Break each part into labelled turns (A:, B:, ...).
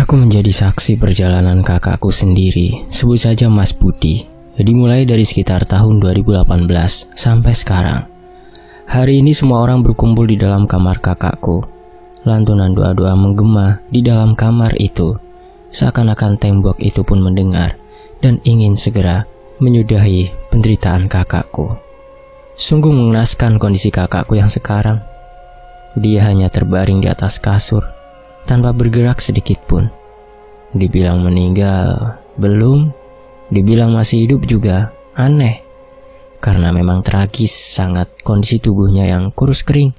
A: Aku menjadi saksi perjalanan kakakku sendiri, sebut saja Mas Budi, dimulai dari sekitar tahun 2018 sampai sekarang. Hari ini semua orang berkumpul di dalam kamar kakakku. Lantunan doa-doa menggema di dalam kamar itu, seakan-akan tembok itu pun mendengar dan ingin segera menyudahi penderitaan kakakku. Sungguh mengenaskan kondisi kakakku yang sekarang. Dia hanya terbaring di atas kasur, tanpa bergerak sedikit pun. Dibilang meninggal, belum. Dibilang masih hidup juga, aneh. Karena memang tragis sangat kondisi tubuhnya yang kurus kering,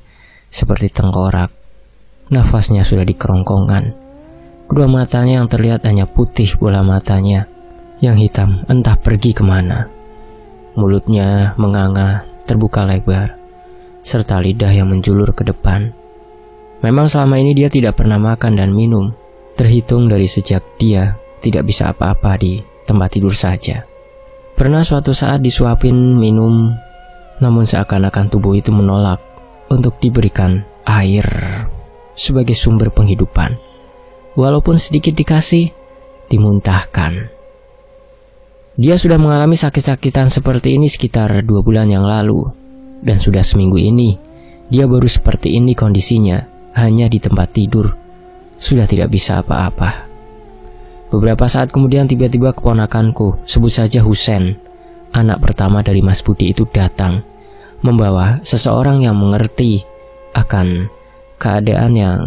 A: seperti tengkorak. Nafasnya sudah di kerongkongan. Kedua matanya yang terlihat hanya putih bola matanya, yang hitam entah pergi kemana. Mulutnya menganga, terbuka lebar, serta lidah yang menjulur ke depan. Memang selama ini dia tidak pernah makan dan minum, terhitung dari sejak dia tidak bisa apa-apa di tempat tidur saja. Pernah suatu saat disuapin minum, namun seakan-akan tubuh itu menolak untuk diberikan air sebagai sumber penghidupan. Walaupun sedikit dikasih, dimuntahkan. Dia sudah mengalami sakit-sakitan seperti ini sekitar 2 bulan yang lalu, dan sudah seminggu ini dia baru seperti ini kondisinya. Hanya di tempat tidur, sudah tidak bisa apa-apa. Beberapa saat kemudian tiba-tiba keponakanku, sebut saja Husen, anak pertama dari Mas Budi itu datang, membawa seseorang yang mengerti akan keadaan yang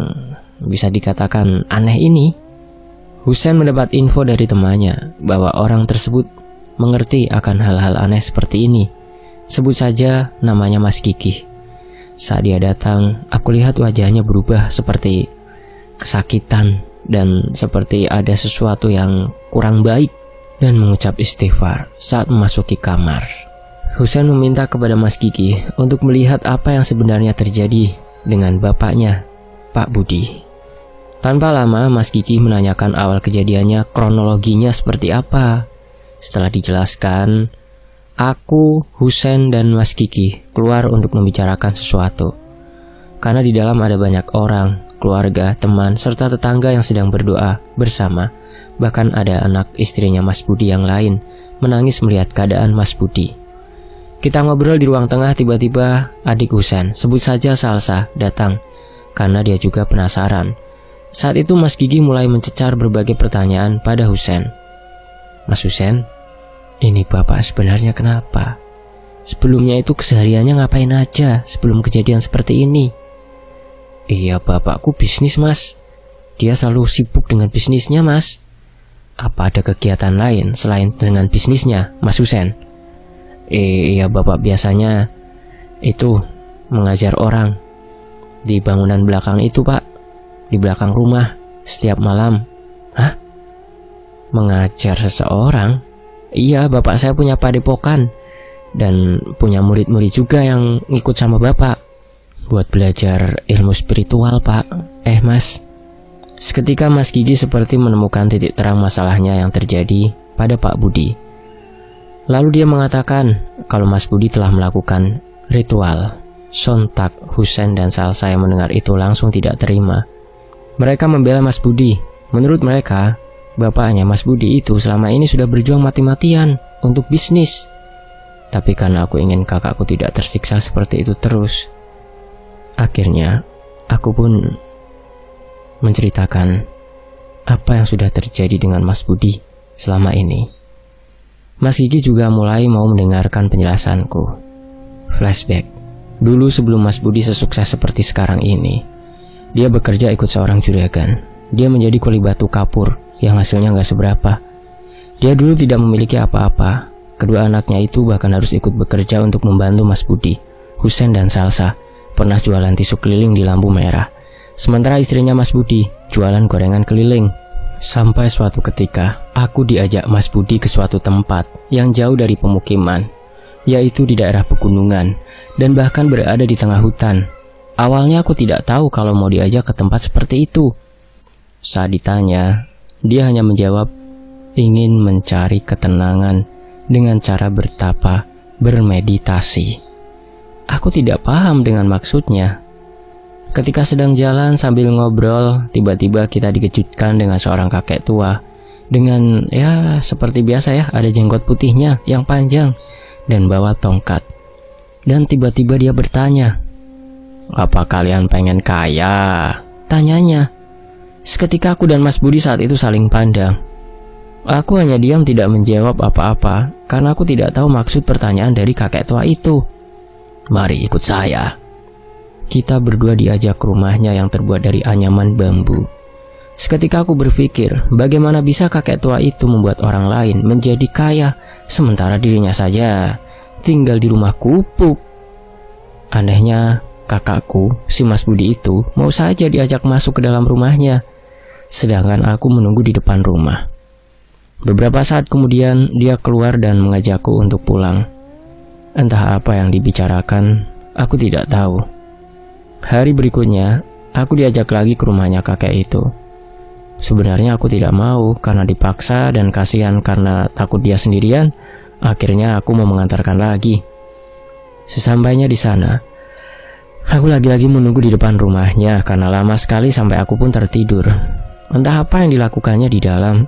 A: bisa dikatakan aneh ini. Husen mendapat info dari temannya bahwa orang tersebut mengerti akan hal-hal aneh seperti ini. Sebut saja namanya Mas Kiki. Saat dia datang, aku lihat wajahnya berubah seperti kesakitan dan seperti ada sesuatu yang kurang baik, dan mengucap istighfar saat memasuki kamar. Husen meminta kepada Mas Kiki untuk melihat apa yang sebenarnya terjadi dengan bapaknya, Pak Budi. Tanpa lama, Mas Kiki menanyakan awal kejadiannya, kronologinya seperti apa. Setelah dijelaskan, aku, Husen, dan Mas Kiki keluar untuk membicarakan sesuatu. Karena di dalam ada banyak orang, keluarga, teman, serta tetangga yang sedang berdoa bersama. Bahkan ada anak istrinya Mas Budi yang lain menangis melihat keadaan Mas Budi. Kita ngobrol di ruang tengah, tiba-tiba adik Husen, sebut saja Salsa, datang. Karena dia juga penasaran. Saat itu Mas Kiki mulai mencecar berbagai pertanyaan pada Husen. Mas Husen, ini bapak sebenarnya kenapa? Sebelumnya itu kesehariannya ngapain aja sebelum kejadian seperti ini? Iya, bapakku bisnis, Mas. Dia selalu sibuk dengan bisnisnya, Mas. Apa ada kegiatan lain selain dengan bisnisnya, Mas Husen? Iya, bapak biasanya itu mengajar orang di bangunan belakang itu, Pak. Di belakang rumah setiap malam. Hah? Mengajar seseorang? Iya, bapak saya punya padepokan dan punya murid-murid juga yang ngikut sama bapak buat belajar ilmu spiritual, Pak. Mas. Seketika Mas Gigi seperti menemukan titik terang masalahnya yang terjadi pada Pak Budi. Lalu dia mengatakan kalau Mas Budi telah melakukan ritual. Sontak Husen dan Salsa yang mendengar itu langsung tidak terima. Mereka membela Mas Budi. Menurut mereka, bapaknya Mas Budi itu selama ini sudah berjuang mati-matian untuk bisnis. Tapi karena aku ingin kakakku tidak tersiksa seperti itu terus, akhirnya aku pun menceritakan apa yang sudah terjadi dengan Mas Budi selama ini. Mas Gigi juga mulai mau mendengarkan penjelasanku. Flashback. Dulu sebelum Mas Budi sesukses seperti sekarang ini, dia bekerja ikut seorang juragan. Dia menjadi kuli batu kapur yang hasilnya gak seberapa. Dia dulu tidak memiliki apa-apa. Kedua anaknya itu bahkan harus ikut bekerja untuk membantu Mas Budi. Husen dan Salsa pernah jualan tisu keliling di lampu merah, sementara istrinya Mas Budi jualan gorengan keliling. Sampai suatu ketika, aku diajak Mas Budi ke suatu tempat yang jauh dari pemukiman, yaitu di daerah pegunungan, dan bahkan berada di tengah hutan. Awalnya aku tidak tahu kalau mau diajak ke tempat seperti itu. Saat ditanya, dia hanya menjawab ingin mencari ketenangan dengan cara bertapa, bermeditasi. Aku tidak paham dengan maksudnya. Ketika sedang jalan sambil ngobrol, tiba-tiba kita dikejutkan dengan seorang kakek tua. Dengan seperti biasa ya, ada jenggot putihnya yang panjang dan bawa tongkat. Dan tiba-tiba dia bertanya, "Apa kalian pengen kaya?" tanyanya. Seketika aku dan Mas Budi saat itu saling pandang. Aku hanya diam tidak menjawab apa-apa karena aku tidak tahu maksud pertanyaan dari kakek tua itu. "Mari ikut saya." Kita berdua diajak ke rumahnya yang terbuat dari anyaman bambu. Seketika aku berpikir, bagaimana bisa kakek tua itu membuat orang lain menjadi kaya, sementara dirinya saja tinggal di rumah kupuk. Anehnya, kakakku, si Mas Budi itu, mau saja diajak masuk ke dalam rumahnya, sedangkan aku menunggu di depan rumah. Beberapa saat kemudian, dia keluar dan mengajakku untuk pulang. Entah apa yang dibicarakan, aku tidak tahu. Hari berikutnya, aku diajak lagi ke rumahnya kakek itu. Sebenarnya aku tidak mau karena dipaksa dan kasihan karena takut dia sendirian. Akhirnya aku mau mengantarkan lagi. Sesampainya di sana, aku lagi-lagi menunggu di depan rumahnya karena lama sekali sampai aku pun tertidur. Entah apa yang dilakukannya di dalam.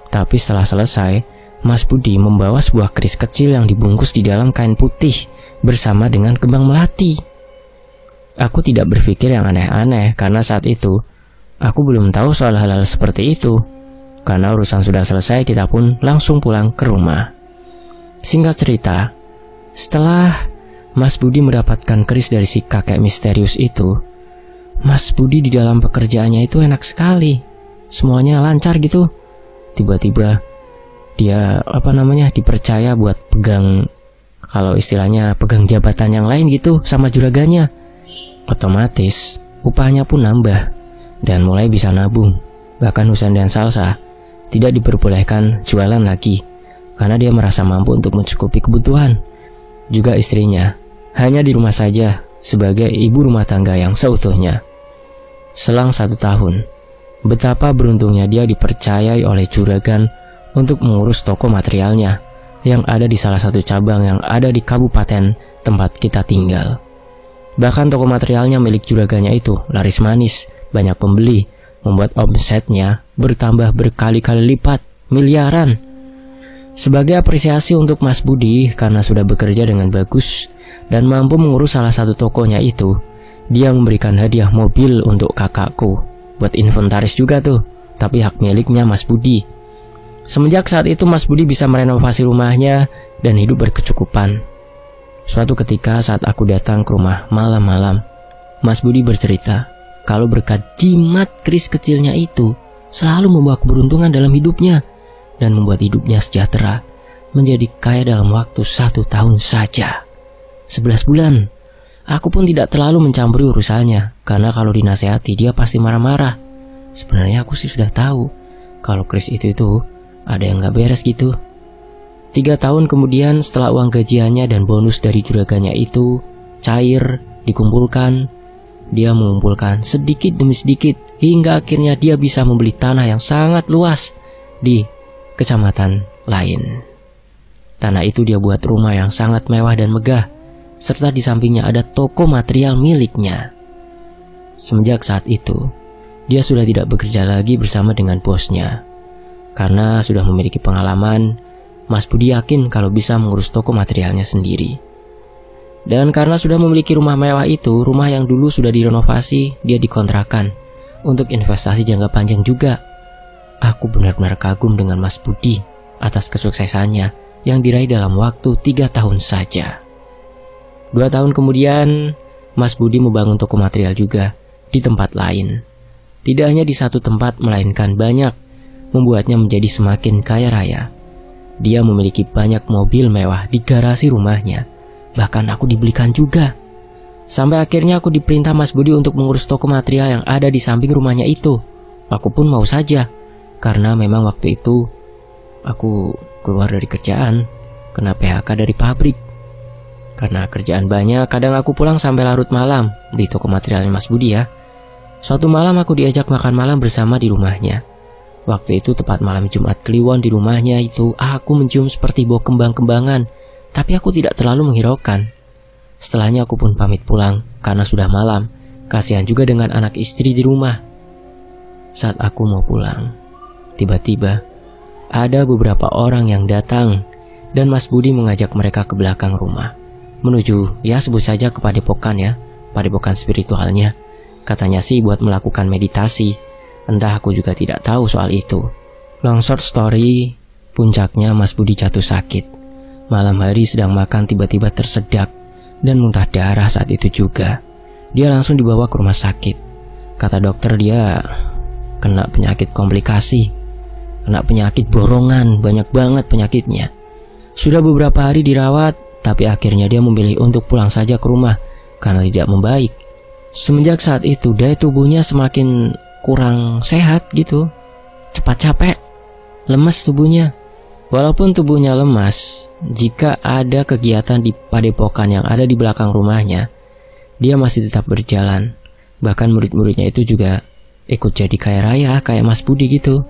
A: Tapi setelah selesai, Mas Budi membawa sebuah keris kecil yang dibungkus di dalam kain putih bersama dengan kembang melati. Aku tidak berpikir yang aneh-aneh karena saat itu aku belum tahu soal hal-hal seperti itu. Karena urusan sudah selesai, kita pun langsung pulang ke rumah. Singkat cerita, setelah Mas Budi mendapatkan keris dari si kakek misterius itu, Mas Budi di dalam pekerjaannya itu enak sekali. Semuanya lancar gitu. Tiba-tiba dia dipercaya buat pegang, kalau istilahnya pegang jabatan yang lain gitu sama juraganya. Otomatis upahnya pun nambah dan mulai bisa nabung. Bahkan Husain dan Salsa tidak diperbolehkan jualan lagi karena dia merasa mampu untuk mencukupi kebutuhan. Juga istrinya hanya di rumah saja sebagai ibu rumah tangga yang seutuhnya. Selang 1 tahun, betapa beruntungnya dia dipercayai oleh juragan untuk mengurus toko materialnya yang ada di salah satu cabang yang ada di kabupaten tempat kita tinggal. Bahkan toko materialnya milik juragannya itu laris manis, banyak pembeli, membuat omsetnya bertambah berkali-kali lipat, miliaran. Sebagai apresiasi untuk Mas Budi karena sudah bekerja dengan bagus dan mampu mengurus salah satu tokonya itu, dia memberikan hadiah mobil untuk kakakku, buat inventaris juga tuh, tapi hak miliknya Mas Budi. Semenjak saat itu Mas Budi bisa merenovasi rumahnya dan hidup berkecukupan. Suatu ketika saat aku datang ke rumah malam-malam, Mas Budi bercerita kalau berkat jimat keris kecilnya itu selalu membawa keberuntungan dalam hidupnya dan membuat hidupnya sejahtera, menjadi kaya dalam waktu 1 tahun saja. 11 bulan. Aku pun tidak terlalu mencampuri urusannya karena kalau dinasehati dia pasti marah-marah. Sebenarnya aku sih sudah tahu kalau keris itu ada yang gak beres gitu. 3 tahun kemudian setelah uang gajiannya dan bonus dari juragannya itu cair, dikumpulkan, dia mengumpulkan sedikit demi sedikit hingga akhirnya dia bisa membeli tanah yang sangat luas di kecamatan lain. Tanah itu dia buat rumah yang sangat mewah dan megah, serta di sampingnya ada toko material miliknya. Semenjak saat itu, dia sudah tidak bekerja lagi bersama dengan bosnya. Karena sudah memiliki pengalaman, Mas Budi yakin kalau bisa mengurus toko materialnya sendiri. Dan karena sudah memiliki rumah mewah itu, rumah yang dulu sudah direnovasi, dia dikontrakan untuk investasi jangka panjang juga. Aku benar-benar kagum dengan Mas Budi atas kesuksesannya yang diraih dalam waktu 3 tahun saja. 2 tahun kemudian, Mas Budi membangun toko material juga di tempat lain. Tidak hanya di satu tempat, melainkan banyak, membuatnya menjadi semakin kaya raya. Dia memiliki banyak mobil mewah di garasi rumahnya. Bahkan aku dibelikan juga. Sampai akhirnya aku diperintah Mas Budi untuk mengurus toko material yang ada di samping rumahnya itu. Aku pun mau saja, karena memang waktu itu aku keluar dari kerjaan, kena PHK dari pabrik. Karena kerjaan banyak, kadang aku pulang sampai larut malam di toko materialnya Mas Budi ya. Suatu malam aku diajak makan malam bersama di rumahnya. Waktu itu tepat malam Jumat Kliwon. Di rumahnya itu aku mencium seperti bau kembang-kembangan, tapi aku tidak terlalu menghiraukan. Setelahnya aku pun pamit pulang karena sudah malam Kasihan juga dengan anak istri di rumah. Saat aku mau pulang, tiba-tiba ada beberapa orang yang datang dan Mas Budi mengajak mereka ke belakang rumah menuju, ya sebut saja ke padepokan ya, padepokan spiritualnya. Katanya sih buat melakukan meditasi. Entah, aku juga tidak tahu soal itu. Long short story, puncaknya Mas Budi jatuh sakit. Malam hari sedang makan tiba-tiba tersedak dan muntah darah saat itu juga. Dia langsung dibawa ke rumah sakit. Kata dokter dia kena penyakit komplikasi, kena penyakit borongan, banyak banget penyakitnya. Sudah beberapa hari dirawat, tapi akhirnya dia memilih untuk pulang saja ke rumah karena tidak membaik. Semenjak saat itu daya tubuhnya semakin kurang sehat gitu, cepat capek, lemas tubuhnya. Walaupun tubuhnya lemas, jika ada kegiatan di padepokan yang ada di belakang rumahnya, dia masih tetap berjalan. Bahkan murid-muridnya itu juga ikut jadi kaya raya kayak Mas Budi gitu.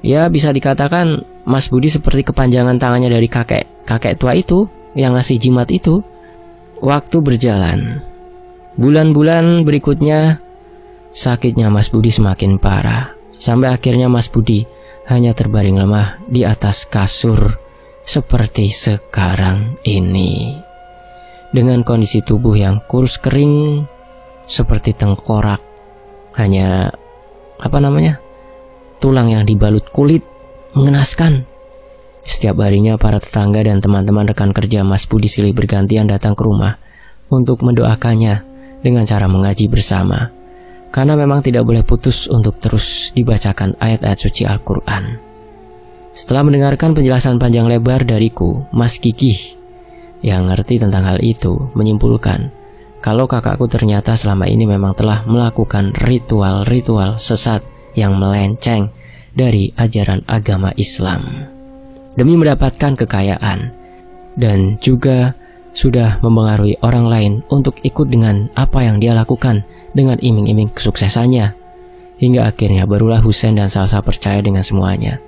A: Ya bisa dikatakan Mas Budi seperti kepanjangan tangannya dari kakek tua itu yang ngasih jimat itu. Waktu berjalan, bulan-bulan berikutnya sakitnya Mas Budi semakin parah, sampai akhirnya Mas Budi hanya terbaring lemah di atas kasur seperti sekarang ini, dengan kondisi tubuh yang kurus kering seperti tengkorak, hanya tulang yang dibalut kulit, mengenaskan. Setiap harinya para tetangga dan teman-teman rekan kerja Mas Budi silih bergantian datang ke rumah untuk mendoakannya dengan cara mengaji bersama, karena memang tidak boleh putus untuk terus dibacakan ayat-ayat suci Al-Quran. Setelah mendengarkan penjelasan panjang lebar dariku, Mas Gigih yang ngerti tentang hal itu menyimpulkan kalau kakakku ternyata selama ini memang telah melakukan ritual-ritual sesat yang melenceng dari ajaran agama Islam demi mendapatkan kekayaan, dan juga sudah mempengaruhi orang lain untuk ikut dengan apa yang dia lakukan dengan iming-iming kesuksesannya. Hingga akhirnya barulah Husein dan Salsa percaya dengan semuanya.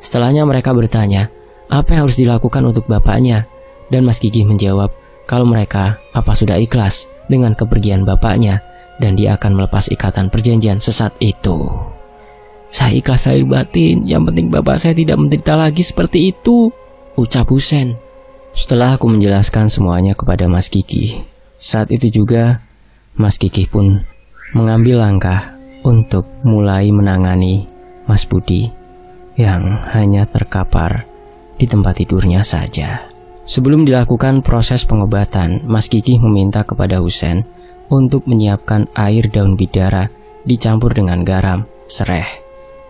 A: Setelahnya mereka bertanya apa yang harus dilakukan untuk bapaknya, dan Mas Gigih menjawab kalau mereka sudah ikhlas dengan kepergian bapaknya dan dia akan melepas ikatan perjanjian sesat itu. Saya ikhlas lahir batin, yang penting bapak saya tidak menderita lagi seperti itu, ucap Husein. Setelah aku menjelaskan semuanya kepada Mas Gigih, saat itu juga Mas Gigih pun mengambil langkah untuk mulai menangani Mas Budi yang hanya terkapar di tempat tidurnya saja. Sebelum dilakukan proses pengobatan, Mas Gigih meminta kepada Husein untuk menyiapkan air daun bidara dicampur dengan garam, sereh.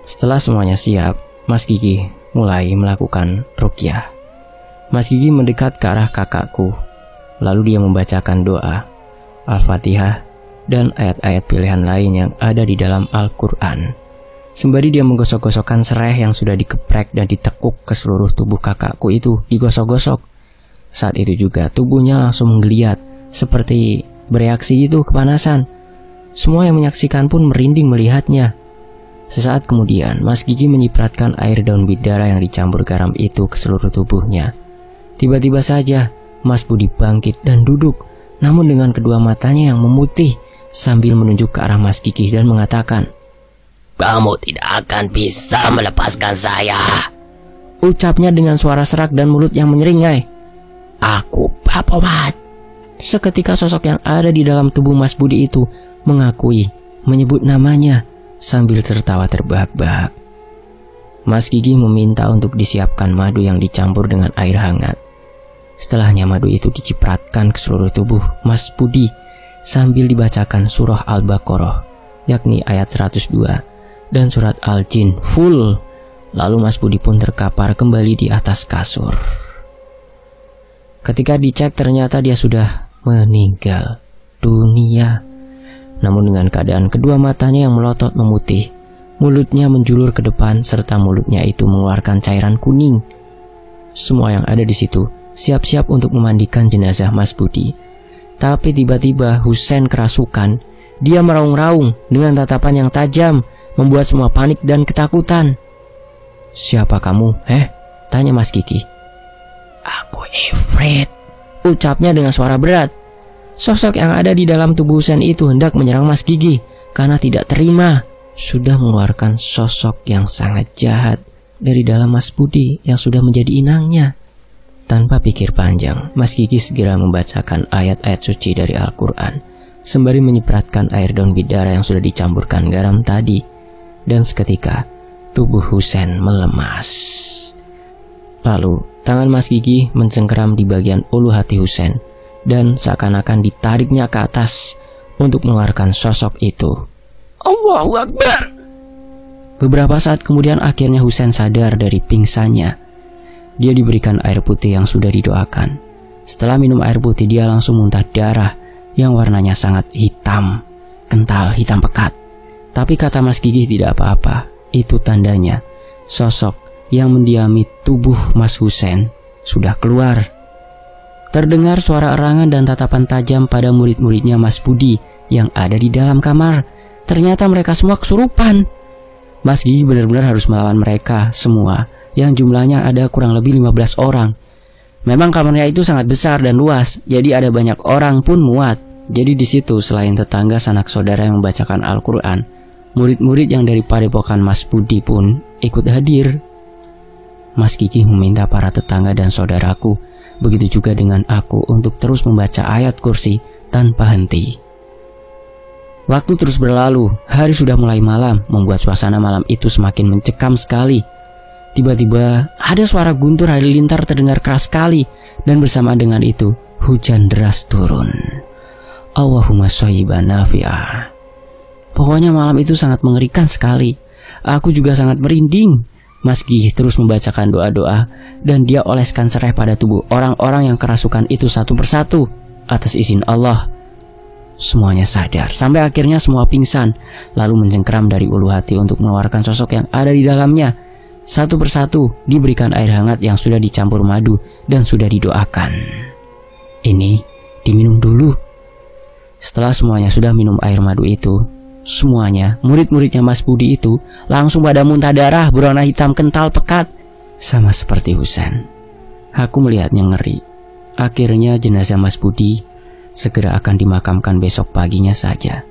A: Setelah semuanya siap, Mas Gigih mulai melakukan ruqyah. Mas Gigih mendekat ke arah kakakku, lalu dia membacakan doa, Al-Fatihah, dan ayat-ayat pilihan lain yang ada di dalam Al-Quran. Sembari dia menggosok-gosokkan sereh yang sudah dikeprek dan ditekuk ke seluruh tubuh kakakku itu, digosok-gosok. Saat itu juga tubuhnya langsung menggeliat, seperti bereaksi itu kepanasan. Semua yang menyaksikan pun merinding melihatnya. Sesaat kemudian, Mas Gigih menyipratkan air daun bidara yang dicampur garam itu ke seluruh tubuhnya. Tiba-tiba saja, Mas Budi bangkit dan duduk, namun dengan kedua matanya yang memutih, sambil menunjuk ke arah Mas Gigih dan mengatakan, "Kamu tidak akan bisa melepaskan saya," ucapnya dengan suara serak dan mulut yang menyeringai. "Aku Baphomet." Seketika sosok yang ada di dalam tubuh Mas Budi itu mengakui, menyebut namanya sambil tertawa terbahak-bahak. Mas Gigih meminta untuk disiapkan madu yang dicampur dengan air hangat. Setelahnya madu itu dicipratkan ke seluruh tubuh Mas Budi sambil dibacakan surah Al-Baqarah, yakni ayat 102, dan surat Al-Jin full. Lalu Mas Budi pun terkapar kembali di atas kasur. Ketika dicek ternyata dia sudah meninggal dunia. Namun dengan keadaan kedua matanya yang melotot memutih, mulutnya menjulur ke depan serta mulutnya itu mengeluarkan cairan kuning. Semua yang ada di situ siap-siap untuk memandikan jenazah Mas Budi. Tapi tiba-tiba Husein kerasukan. Dia meraung-raung dengan tatapan yang tajam, membuat semua panik dan ketakutan. "Siapa kamu? Tanya Mas Gigih. "Aku Ifrit," ucapnya dengan suara berat. Sosok yang ada di dalam tubuh Husein itu hendak menyerang Mas Gigi karena tidak terima sudah mengeluarkan sosok yang sangat jahat dari dalam Mas Budi yang sudah menjadi inangnya. Tanpa pikir panjang, Mas Gigi segera membacakan ayat-ayat suci dari Al-Quran sembari menyipratkan air daun bidara yang sudah dicampurkan garam tadi. Dan seketika tubuh Husein melemas. Lalu tangan Mas Gigi mencengkeram di bagian ulu hati Husein dan seakan-akan ditariknya ke atas untuk mengeluarkan sosok itu. Allahu Akbar! Beberapa saat kemudian akhirnya Husein sadar dari pingsannya. Dia diberikan air putih yang sudah didoakan. Setelah minum air putih, dia langsung muntah darah yang warnanya sangat hitam, kental, hitam pekat. Tapi kata Mas Gigi tidak apa-apa. Itu tandanya sosok yang mendiami tubuh Mas Husein sudah keluar. Terdengar suara erangan dan tatapan tajam pada murid-muridnya Mas Budi yang ada di dalam kamar. Ternyata mereka semua kesurupan. Mas Gigi benar-benar harus melawan mereka semua yang jumlahnya ada kurang lebih 15 orang. Memang kamarnya itu sangat besar dan luas, jadi ada banyak orang pun muat. Jadi di situ selain tetangga sanak saudara yang membacakan Al-Quran, murid-murid yang dari padepokan Mas Budi pun ikut hadir. Mas Gigi meminta para tetangga dan saudaraku, begitu juga dengan aku, untuk terus membaca ayat kursi tanpa henti. Waktu terus berlalu, hari sudah mulai malam, membuat suasana malam itu semakin mencekam sekali. Tiba-tiba ada suara guntur halilintar terdengar keras sekali, dan bersama dengan itu hujan deras turun. Allahumma shayyiban nafi'ah. Pokoknya malam itu sangat mengerikan sekali. Aku juga sangat merinding. Mas Gigi terus membacakan doa-doa dan dia oleskan serai pada tubuh orang-orang yang kerasukan itu satu persatu. Atas izin Allah, semuanya sadar sampai akhirnya semua pingsan, lalu mencengkeram dari ulu hati untuk mengeluarkan sosok yang ada di dalamnya. Satu persatu diberikan air hangat yang sudah dicampur madu dan sudah didoakan. Ini diminum dulu. Setelah semuanya sudah minum air madu itu, semuanya, murid-muridnya Mas Budi itu langsung pada muntah darah berwarna hitam kental pekat, sama seperti Husein. Aku melihatnya ngeri. Akhirnya jenazah Mas Budi segera akan dimakamkan besok paginya saja.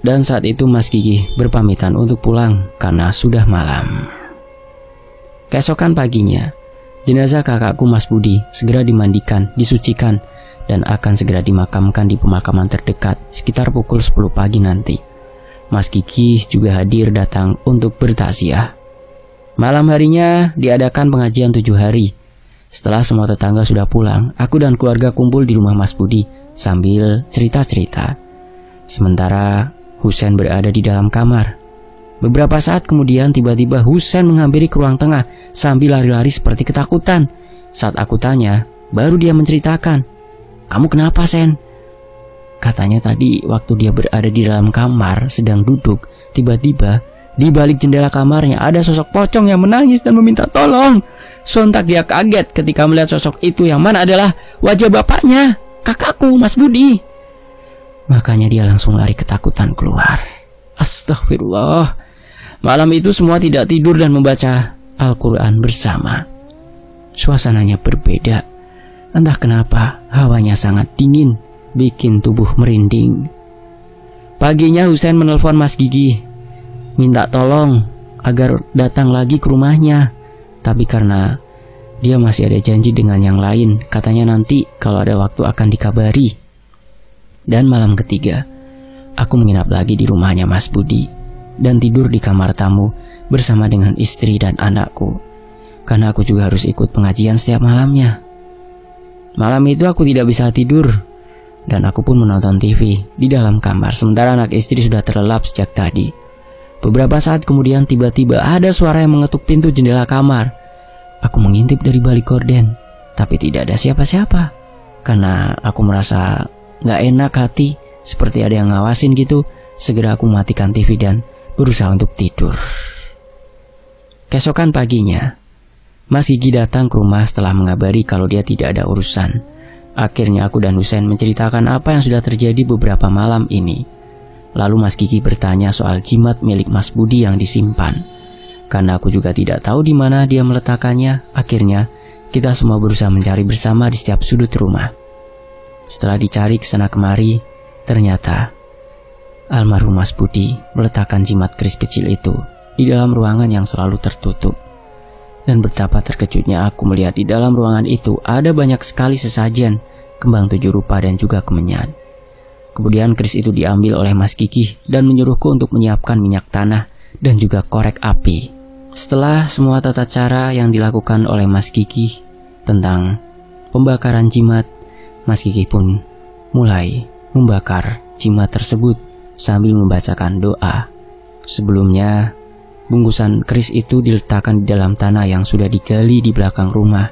A: Dan saat itu Mas Gigi berpamitan untuk pulang karena sudah malam. Keesokan paginya, jenazah kakakku Mas Budi segera dimandikan, disucikan, dan akan segera dimakamkan di pemakaman terdekat sekitar pukul 10 pagi nanti. Mas Gigi juga hadir datang untuk bertakziah. Malam harinya diadakan pengajian 7 hari. Setelah semua tetangga sudah pulang, aku dan keluarga kumpul di rumah Mas Budi sambil cerita-cerita. Sementara Husein berada di dalam kamar. Beberapa saat kemudian tiba-tiba Husein menghampiri ke ruang tengah sambil lari-lari seperti ketakutan. Saat aku tanya, baru dia menceritakan, "Kamu kenapa, Sen?" Katanya tadi waktu dia berada di dalam kamar sedang duduk, tiba-tiba di balik jendela kamarnya ada sosok pocong yang menangis dan meminta tolong. Sontak dia kaget ketika melihat sosok itu yang mana adalah wajah bapaknya, kakakku Mas Budi. Makanya dia langsung lari ketakutan keluar. Astagfirullah. Malam itu semua tidak tidur dan membaca Al-Quran bersama. Suasananya berbeda. Entah kenapa hawanya sangat dingin, bikin tubuh merinding. Paginya Husein menelpon Mas Gigi, minta tolong agar datang lagi ke rumahnya. Tapi karena dia masih ada janji dengan yang lain, katanya nanti kalau ada waktu akan dikabari. Dan malam ketiga, aku menginap lagi di rumahnya Mas Budi dan tidur di kamar tamu bersama dengan istri dan anakku, karena aku juga harus ikut pengajian setiap malamnya. Malam itu aku tidak bisa tidur dan aku pun menonton TV di dalam kamar sementara anak istri sudah terlelap sejak tadi. Beberapa saat kemudian tiba-tiba ada suara yang mengetuk pintu jendela kamar. Aku mengintip dari balik gorden, tapi tidak ada siapa-siapa. Karena aku merasa gak enak hati, seperti ada yang ngawasin gitu. Segera aku matikan TV dan berusaha untuk tidur. Keesokan paginya, Mas Gigi datang ke rumah setelah mengabari kalau dia tidak ada urusan. Akhirnya aku dan Husein menceritakan apa yang sudah terjadi beberapa malam ini. Lalu Mas Gigi bertanya soal jimat milik Mas Budi yang disimpan. Karena aku juga tidak tahu di mana dia meletakkannya, akhirnya kita semua berusaha mencari bersama di setiap sudut rumah. Setelah dicari kesana kemari, ternyata almarhum Mas Budi meletakkan jimat keris kecil itu di dalam ruangan yang selalu tertutup. Dan betapa terkejutnya aku melihat di dalam ruangan itu ada banyak sekali sesajen, kembang 7 rupa dan juga kemenyan. Kemudian keris itu diambil oleh Mas Kiki dan menyuruhku untuk menyiapkan minyak tanah dan juga korek api. Setelah semua tata cara yang dilakukan oleh Mas Kiki tentang pembakaran jimat, Mas Kiki pun mulai membakar jimat tersebut sambil membacakan doa. Sebelumnya, bungkusan keris itu diletakkan di dalam tanah yang sudah digali di belakang rumah,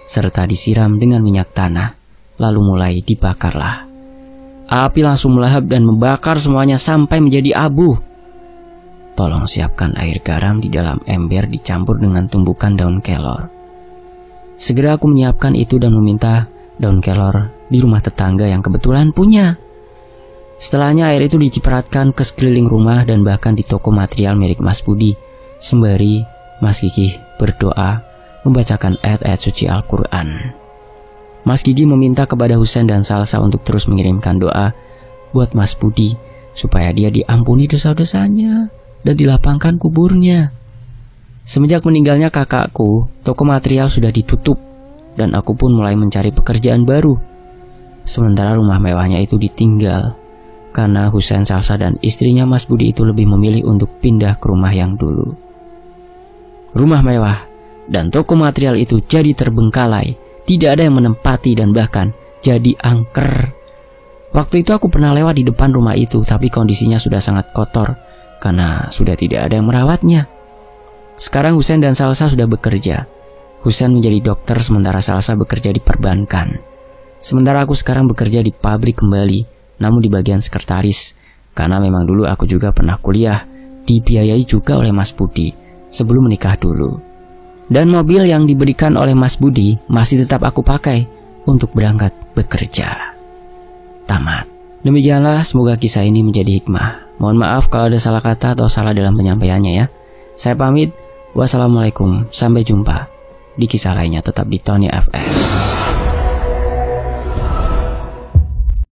A: serta disiram dengan minyak tanah, lalu mulai dibakarlah. Api langsung melahap dan membakar semuanya sampai menjadi abu. Tolong siapkan air garam di dalam ember dicampur dengan tumbukan daun kelor. Segera aku menyiapkan itu dan meminta daun kelor di rumah tetangga yang kebetulan punya. Setelahnya air itu dicipratkan ke sekeliling rumah dan bahkan di toko material milik Mas Budi, sembari Mas Kiki berdoa membacakan ayat-ayat suci Al-Quran. Mas Kiki meminta kepada Husain dan Salsa untuk terus mengirimkan doa buat Mas Budi supaya dia diampuni dosa-dosanya dan dilapangkan kuburnya. Semenjak meninggalnya kakakku, toko material sudah ditutup dan aku pun mulai mencari pekerjaan baru. Sementara rumah mewahnya itu ditinggal karena Husain, Salsa dan istrinya Mas Budi itu lebih memilih untuk pindah ke rumah yang dulu. Rumah mewah dan toko material itu jadi terbengkalai, tidak ada yang menempati dan bahkan jadi angker. Waktu itu aku pernah lewat di depan rumah itu, tapi kondisinya sudah sangat kotor karena sudah tidak ada yang merawatnya. Sekarang Husain dan Salsa sudah bekerja. Husain menjadi dokter sementara Salsa bekerja di perbankan. Sementara aku sekarang bekerja di pabrik kembali, namun di bagian sekretaris, karena memang dulu aku juga pernah kuliah, dibiayai juga oleh Mas Budi sebelum menikah dulu. Dan mobil yang diberikan oleh Mas Budi masih tetap aku pakai untuk berangkat bekerja. Tamat. Demikianlah, semoga kisah ini menjadi hikmah. Mohon maaf kalau ada salah kata atau salah dalam penyampaiannya ya. Saya pamit. Wassalamualaikum. Sampai jumpa di kisah lainnya tetap di Tony FS.